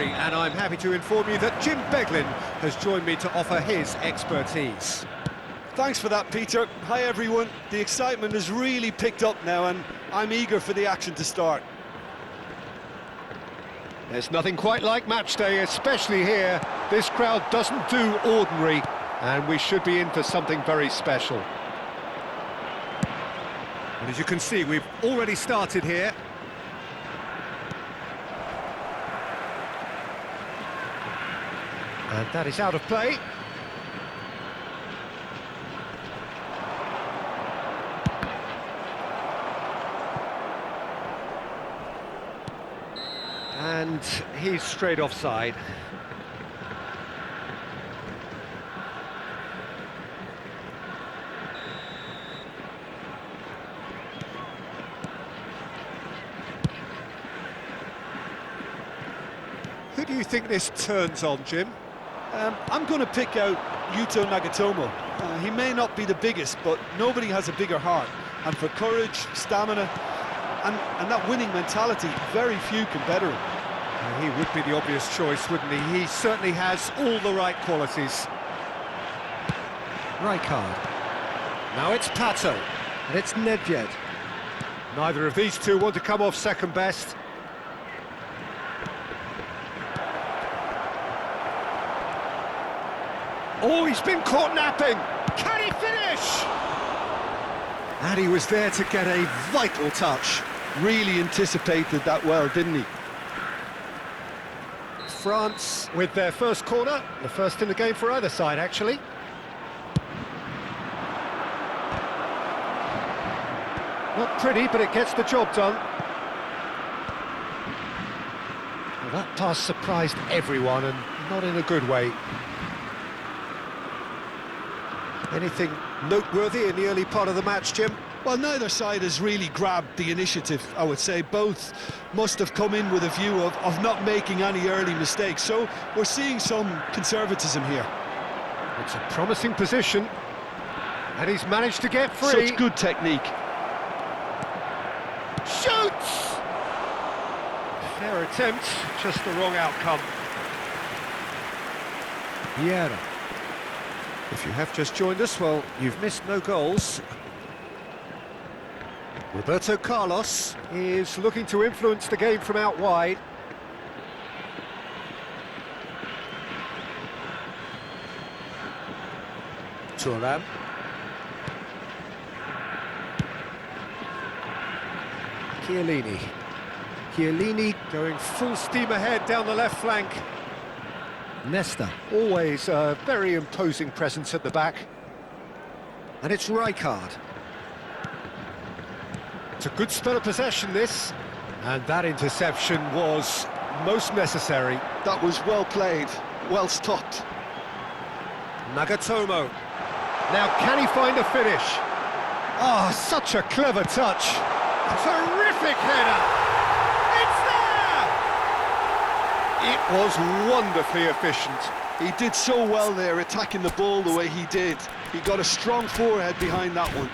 And I'm happy to inform you that Jim Beglin has joined me to offer his expertise. Thanks for that, Peter. Hi, everyone. The excitement has really picked up now, and I'm eager for the action to start. There's nothing quite like match day, especially here. This crowd doesn't do ordinary, and we should be in for something very special. And as you can see, we've already started here. And that is out of play. And he's straight offside. Who do you think this turns on, Jim? I'm going to pick out Yuto Nagatomo. He may not be the biggest, but nobody has a bigger heart. And for courage, stamina, and that winning mentality, very few can better him. He would be the obvious choice, wouldn't he? He certainly has all the right qualities. Rijkaard. Now it's Pato, and it's Nedved. Neither of these two want to come off second best. Oh, he's been caught napping! Can he finish? And he was there to get a vital touch. Really anticipated that well, didn't he? France with their first corner, the first in the game for either side, actually. Not pretty, but it gets the job done. Well, that pass surprised everyone, and not in a good way. Anything noteworthy in the early part of the match, Jim? Well, neither side has really grabbed the initiative, I would say. Both must have come in with a view of not making any early mistakes, so we're seeing some conservatism here. It's a promising position, and he's managed to get free. Such good technique. Shoots! Fair attempt, just the wrong outcome. Vieira. If you have just joined us, well, you've missed no goals. Roberto Carlos is looking to influence the game from out wide. Thuram. Chiellini. Chiellini going full steam ahead down the left flank. Nesta, always a very imposing presence at the back. And it's Rijkaard. It's a good spell of possession, this. And that interception was most necessary. That was well played, well stopped. Nagatomo. Now, can he find a finish? Ah, such a clever touch. Terrific header. It was wonderfully efficient. He did so well there, attacking the ball the way he did. He got a strong forehead behind that one.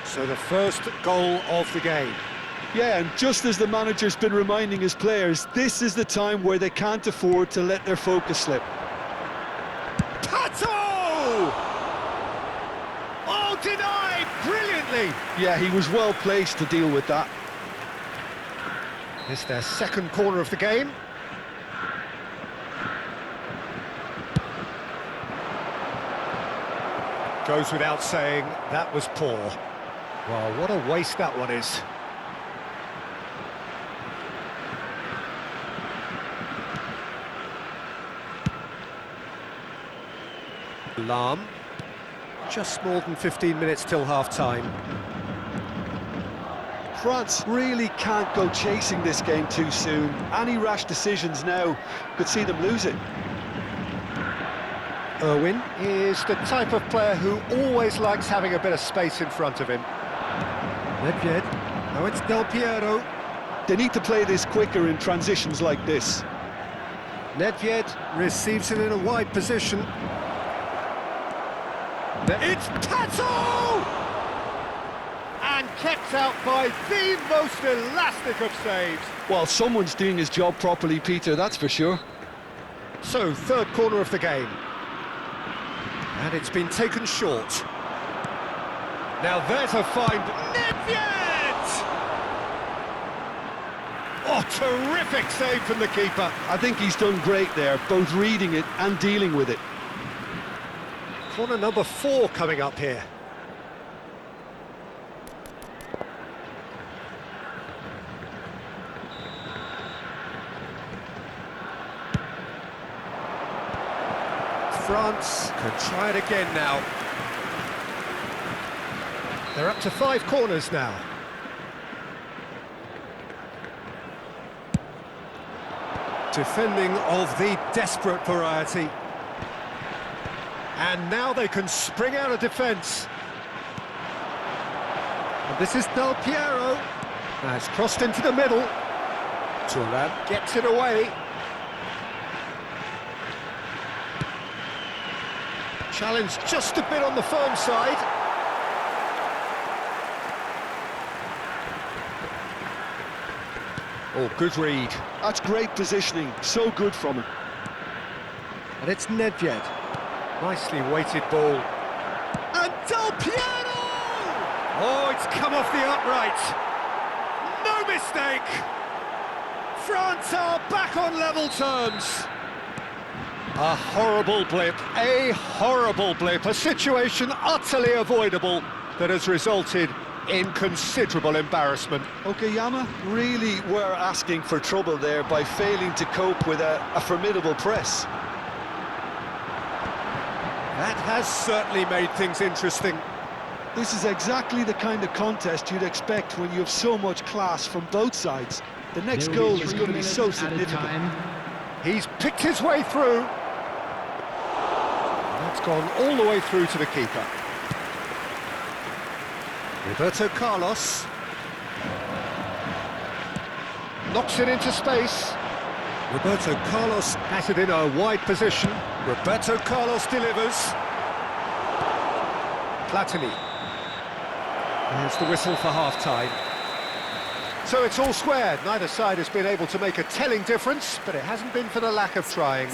So the first goal of the game. Yeah, and just as the manager's been reminding his players, this is the time where they can't afford to let their focus slip. Pato! Oh, denied brilliantly! Yeah, he was well placed to deal with that. It's their second corner of the game. Goes without saying, that was poor. Well, what a waste that one is. Lahm. Just more than 15 minutes till half-time. France really can't go chasing this game too soon. Any rash decisions now could see them lose it. Irwin is the type of player who always likes having a bit of space in front of him. Nedved. Now it's Del Piero. They need to play this quicker in transitions like this. Nedved receives it in a wide position. It's Pato! And kept kept out by the most elastic of saves. Well, someone's doing his job properly, Peter, that's for sure. So, third corner of the game. And it's been taken short. Now there's a find. Nedved! Oh, terrific save from the keeper. I think he's done great there, both reading it and dealing with it. Corner number 4 coming up here. France can try it again now. They're up to 5 corners now. Defending of the desperate variety. And now they can spring out of defence. And this is Del Piero. Now it's crossed into the middle. Thuram gets it away. Challenge just a bit on the firm side. Oh, good read. That's great positioning, so good from him. And it's Nedved. Nicely weighted ball. And Del Piero! Oh, it's come off the upright. No mistake! France are back on level terms. A horrible blip, a situation utterly avoidable that has resulted in considerable embarrassment. Okayama really were asking for trouble there by failing to cope with a formidable press. That has certainly made things interesting. This is exactly the kind of contest you'd expect when you have so much class from both sides. The next goal is going to be so significant. He's picked his way through. That's gone all the way through to the keeper. Roberto Carlos knocks it into space. Roberto Carlos has it in a wide position. Roberto Carlos delivers. Platini. There's the whistle for half-time. So it's all square. Neither side has been able to make a telling difference, but it hasn't been for the lack of trying.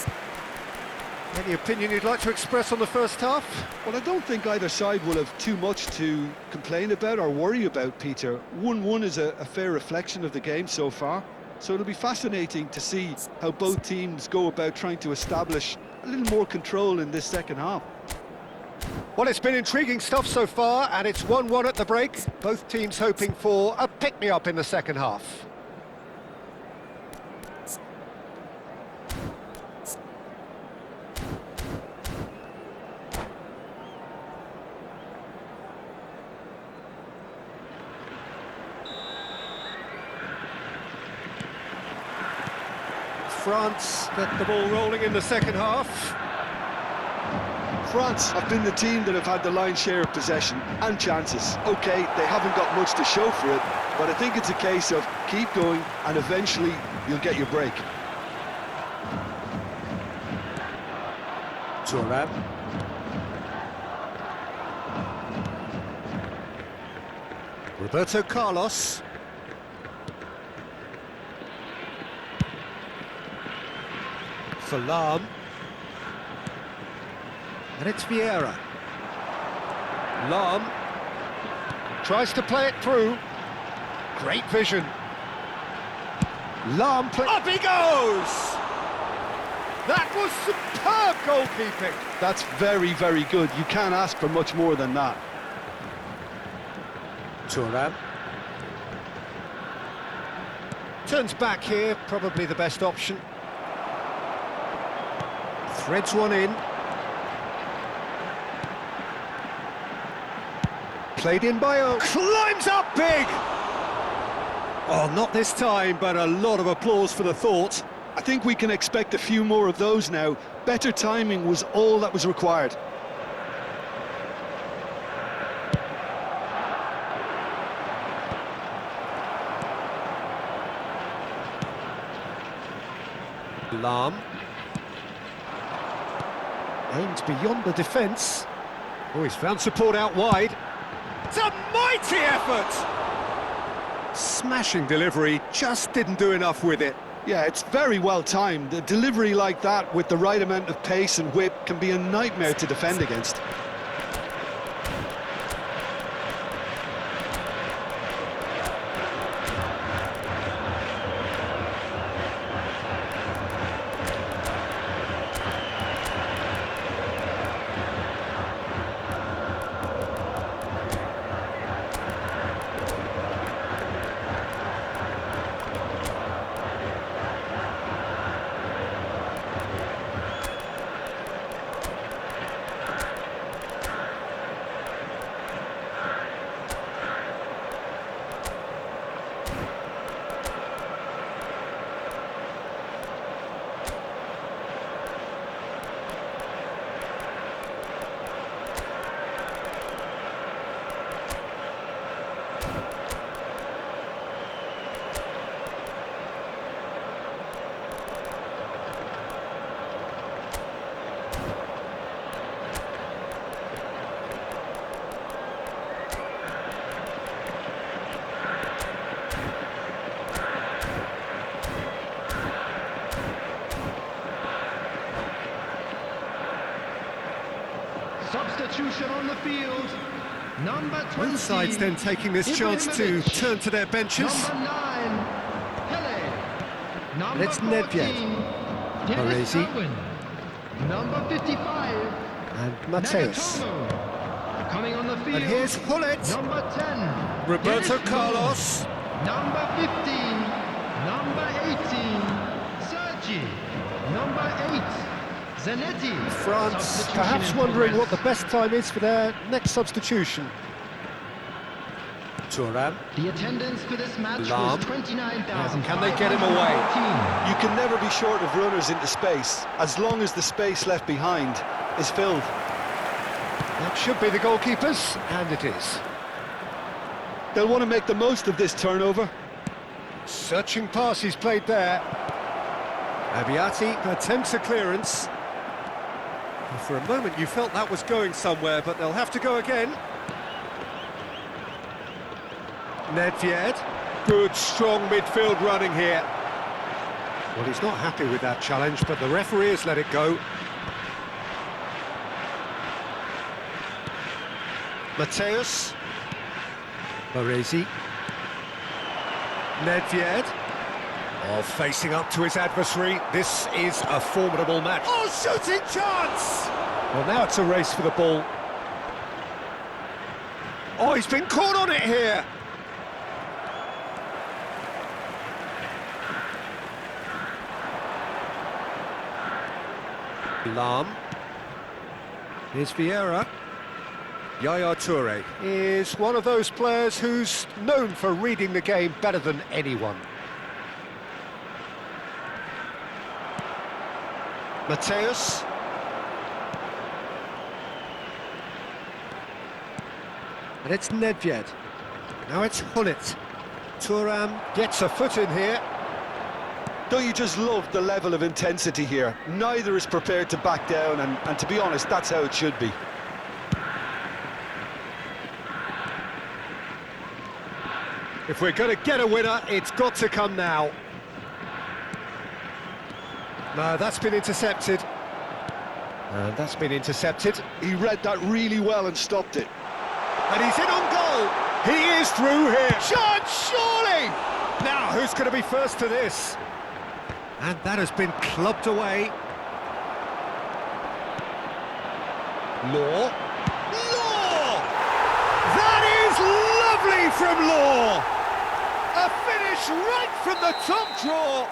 Any opinion you'd like to express on the first half? Well, I don't think either side will have too much to complain about or worry about, Peter. 1-1 is a fair reflection of the game so far, so it'll be fascinating to see how both teams go about trying to establish a little more control in this second half. Well, it's been intriguing stuff so far, and it's 1-1 at the break. Both teams hoping for a pick-me-up in the second half. France get the ball rolling in the second half. France have been the team that have had the lion's share of possession and chances. OK, they haven't got much to show for it, but I think it's a case of keep going and eventually you'll get your break. Thuram. Roberto Carlos. For Lahm. And it's Vieira. Lahm tries to play it through. Great vision. Lahm up he goes! That was superb goalkeeping. That's very, very good. You can't ask for much more than that. Thuram. Turns back here, probably the best option. Threads one in. Played in by O. Climbs up big! Oh, not this time, but a lot of applause for the thought. I think we can expect a few more of those now. Better timing was all that was required. Lahm. Aimed beyond the defence. Oh, he's found support out wide. It's a mighty effort! Smashing delivery, just didn't do enough with it. Yeah, it's very well timed. A delivery like that with the right amount of pace and whip can be a nightmare to defend against. Substitution on the field. Number 20. Both sides then taking this chance to turn to their benches. Number 9, Pele. Number It's 14, Nedved. Dennis Baresi. Irwin. Number 55, And Mateus. Nagatomo. Coming on the field. And here's Hullet. Number 10, Roberto Dennis Carlos. Lund. Number 15, number 18, Sergi. Number 8, Zanetti. France Substitution perhaps in wondering progress. what the best time is for their next substitution. Thuram. The attendance for this match Lahm. was 29,000. Can they get him away? You can never be short of runners into space, as long as the space left behind is filled. That should be the goalkeepers, and it is. They'll want to make the most of this turnover. Searching pass he's played there. Abiati attempts a clearance. For a moment you felt that was going somewhere, but they'll have to go again. Nedved. Good, strong midfield running here. Well, he's not happy with that challenge, but the referee has let it go. Mateus. Baresi. Nedved. Oh, facing up to his adversary. This is a formidable match. Oh, shooting chance! Well, now it's a race for the ball. Oh, he's been caught on it here. Lahm. Here's Vieira. Yaya Toure is one of those players who's known for reading the game better than anyone. Mateus. And it's Nedved. Now it's Hullet. Thuram gets a foot in here. Don't you just love the level of intensity here? Neither is prepared to back down, and to be honest, that's how it should be. If we're going to get a winner, it's got to come now. No, that's been intercepted. And that's been intercepted. He read that really well and stopped it. And he's in on goal. He is through here. Chance, surely! Now, who's going to be first to this? And that has been clubbed away. Law. Law! That is lovely from Law! A finish right from the top draw.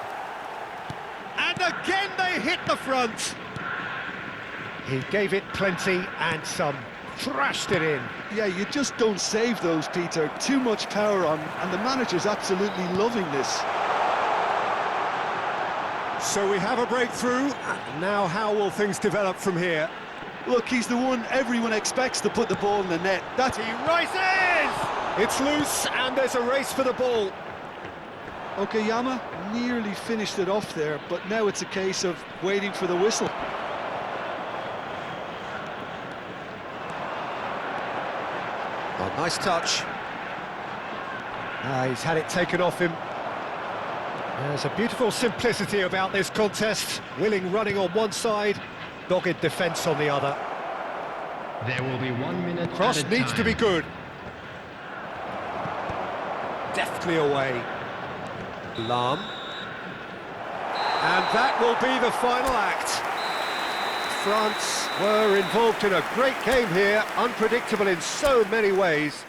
And again they hit the front. He gave it plenty and some. Thrashed it in. Yeah, you just don't save those, Peter. Too much power on, and the manager's absolutely loving this. So we have a breakthrough. Now how will things develop from here? Look, he's the one everyone expects to put the ball in the net. That's He rises! It's loose and there's a race for the ball. Okayama nearly finished it off there, but now it's a case of waiting for the whistle. Oh, nice touch. He's had it taken off him. There's a beautiful simplicity about this contest. Willing running on one side, dogged defence on the other. There will be 1 minute Cross added needs to time. be good. Deftly away. Lahm. And that will be the final act. France were involved in a great game here, unpredictable in so many ways.